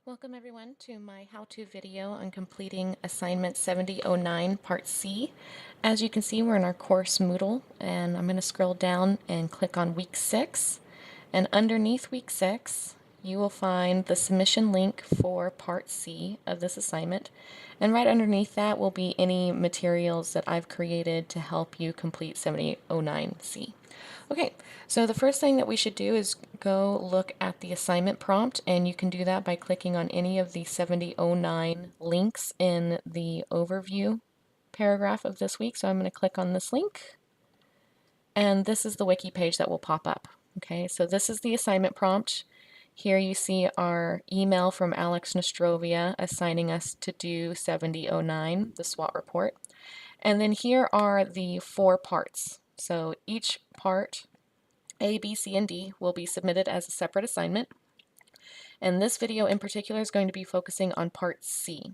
Welcome everyone to my how-to video on completing assignment 7009 part C. As you can see, we're in our course Moodle, and I'm going to scroll down and click on week 6. And underneath week 6 you will find the submission link for part C of this assignment, and right underneath that will be any materials that I've created to help you complete 7009C. Okay, so the first thing that we should do is go look at the assignment prompt, and you can do that by clicking on any of the 7009 links in the overview paragraph of this week. So I'm going to click on this link, and this is the wiki page that will pop up. Okay, so this is the assignment prompt. Here you see our email from Alex Nostrovia assigning us to do 7009, the SWOT report. And then here are the 4 parts. So each part, A, B, C, and D, will be submitted as a separate assignment. And this video in particular is going to be focusing on part C.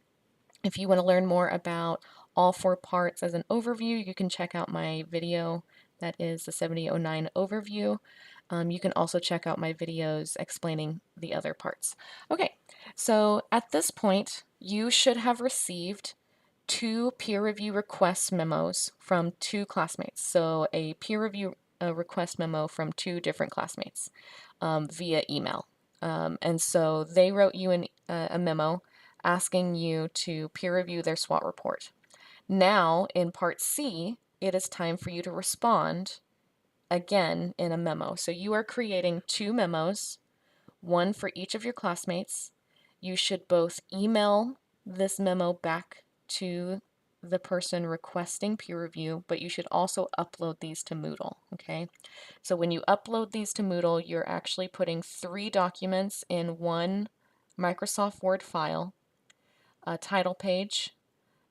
If you want to learn more about all 4 parts as an overview, you can check out my video that is the 7009 overview. You can also check out my videos explaining the other parts. Okay, so at this point, you should have received 2 peer review request memos from 2 classmates. So a peer review request memo from 2 different classmates via email. And so they wrote you a memo asking you to peer review their SWOT report. Now, in part C, it is time for you to respond again in a memo. So you are creating 2 memos, one for each of your classmates. You should both email this memo back to the person requesting peer review, but you should also upload these to Moodle, okay? So when you upload these to Moodle, you're actually putting 3 documents in one Microsoft Word file, a title page,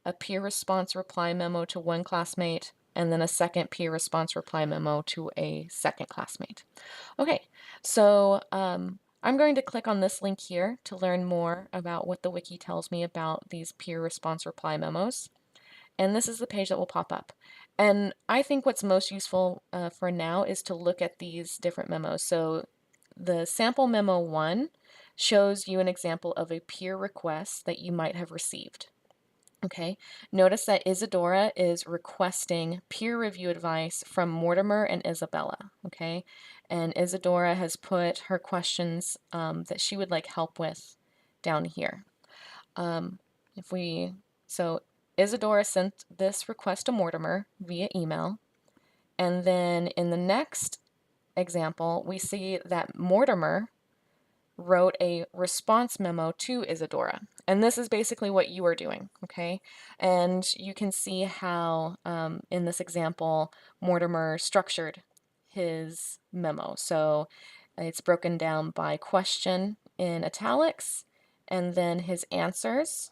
a peer response reply memo to one classmate, and then a second peer response reply memo to a second classmate. Okay, so I'm going to click on this link here to learn more about what the wiki tells me about these peer response reply memos. And this is the page that will pop up. And I think what's most useful for now is to look at these different memos. So the sample memo 1 shows you an example of a peer request that you might have received. Okay, notice that Isadora is requesting peer review advice from Mortimer and Isabella. Okay, and Isadora has put her questions that she would like help with down here. So Isadora sent this request to Mortimer via email, and then in the next example, we see that Mortimer wrote a response memo to Isadora. And this is basically what you are doing, okay? And you can see how, in this example, Mortimer structured his memo. So it's broken down by question in italics, and then his answers,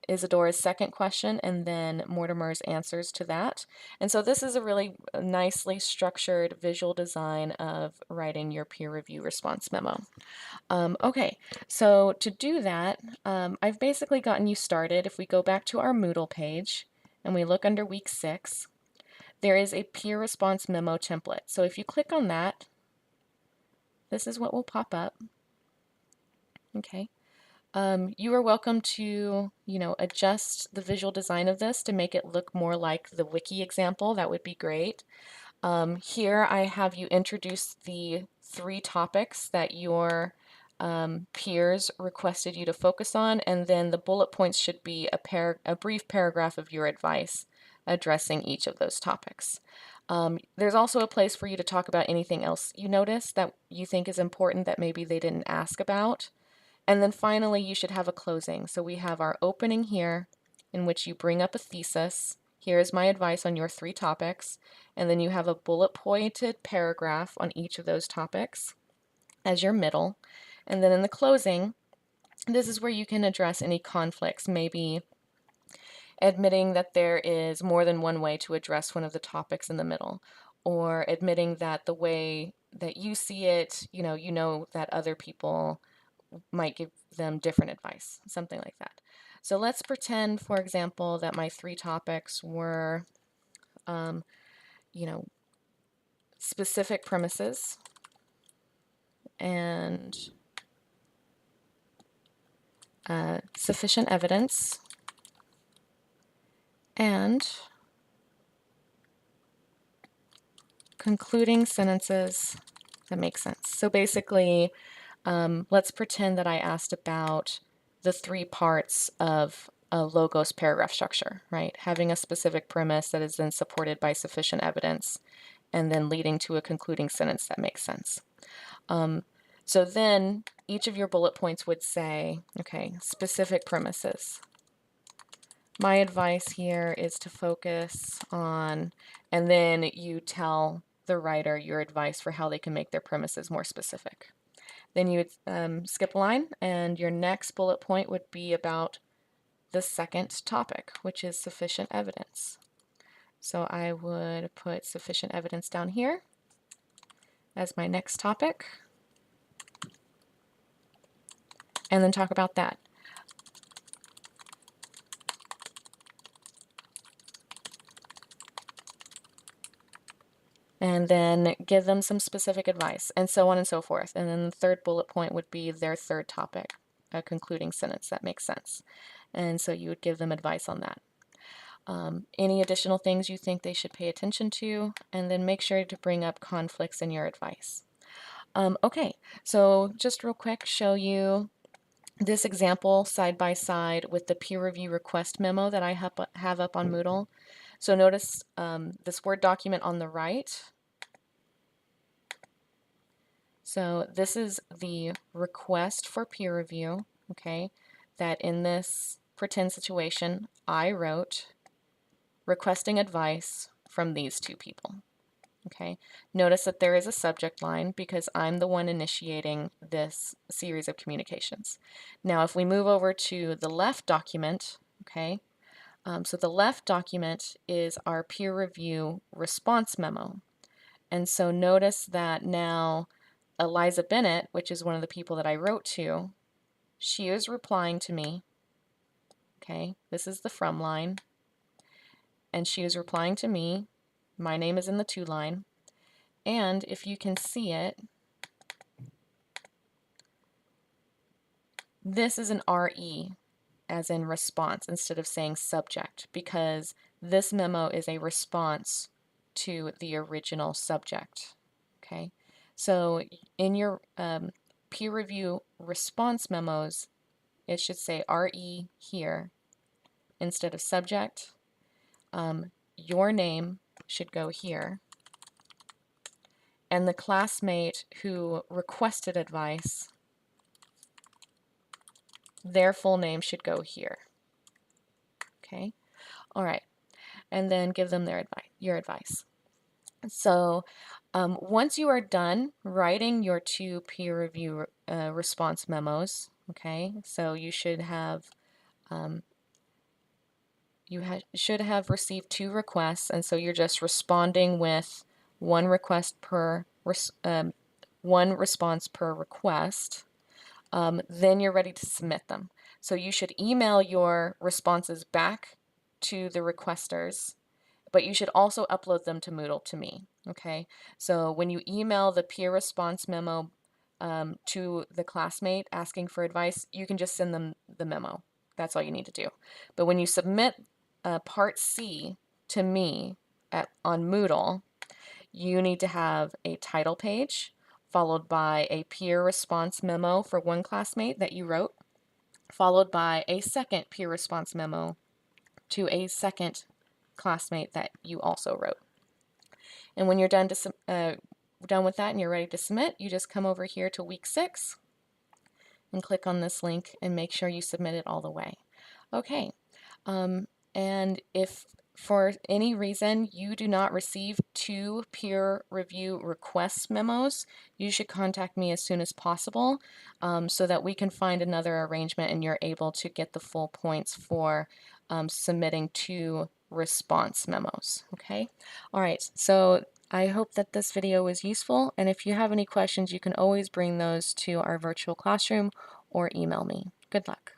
Isadora's second question, and then Mortimer's answers to that. And so this is a really nicely structured visual design of writing your peer review response memo. Okay, so to do that, I've basically gotten you started. If we go back to our Moodle page and we look under week 6, there is a peer response memo template. So if you click on that, this is what will pop up. Okay. You are welcome to, adjust the visual design of this to make it look more like the wiki example. That would be great. Here I have you introduce the 3 topics that your peers requested you to focus on, and then the bullet points should be a brief paragraph of your advice addressing each of those topics. There's also a place for you to talk about anything else you notice that you think is important that maybe they didn't ask about. And then finally, you should have a closing. So we have our opening here, in which you bring up a thesis. Here is my advice on your 3 topics. And then you have a bullet pointed paragraph on each of those topics as your middle. And then in the closing, this is where you can address any conflicts, maybe admitting that there is more than one way to address one of the topics in the middle, or admitting that the way that you see it, you know that other people might give them different advice, something like that. So let's pretend, for example, that my 3 topics were, specific premises and sufficient evidence, and concluding sentences that make sense. So basically, let's pretend that I asked about the three parts of a logos paragraph structure, right? Having a specific premise that is then supported by sufficient evidence and then leading to a concluding sentence that makes sense. So then each of your bullet points would say, okay, specific premises. My advice here is to focus on, and then you tell the writer your advice for how they can make their premises more specific. Then you would skip a line, and your next bullet point would be about the second topic, which is sufficient evidence. So I would put sufficient evidence down here as my next topic, and then talk about that. And then give them some specific advice, and so on and so forth. And then the third bullet point would be their third topic, a concluding sentence that makes sense. And so you would give them advice on that. Any additional things you think they should pay attention to, and then make sure to bring up conflicts in your advice. Okay, so just real quick, show you this example side by side with the peer review request memo that I have up on Moodle. So notice this Word document on the right. So this is the request for peer review, okay, that in this pretend situation I wrote requesting advice from these two people. Okay, notice that there is a subject line because I'm the one initiating this series of communications. Now if we move over to the left document, okay, so the left document is our peer review response memo. And so notice that now Eliza Bennett, which is one of the people that I wrote to, she is replying to me. Okay, this is the from line. And she is replying to me. My name is in the to line. And if you can see it, this is an RE, as in response, instead of saying subject, because this memo is a response to the original subject. Okay, so in your peer review response memos, it should say RE here instead of subject. Your name should go here. And the classmate who requested advice, their full name should go here. Okay, all right, and then give them your advice. So once you are done writing your two peer review response memos, okay, so you should have received two requests, and so you're just responding with one request per one response per request. Then you're ready to submit them. So you should email your responses back to the requesters, but you should also upload them to Moodle to me. Okay, so when you email the peer response memo to the classmate asking for advice, you can just send them the memo. That's all you need to do. But when you submit Part C to me on Moodle, you need to have a title page followed by a peer response memo for one classmate that you wrote, followed by a second peer response memo to a second classmate that you also wrote. And when you're done with that and you're ready to submit, you just come over here to week 6 and click on this link and make sure you submit it all the way. Okay, and if for any reason you do not receive 2 peer review request memos, you should contact me as soon as possible so that we can find another arrangement and you're able to get the full points for submitting 2 response memos. Okay, all right, so I hope that this video was useful, and if you have any questions, you can always bring those to our virtual classroom or email me. Good luck.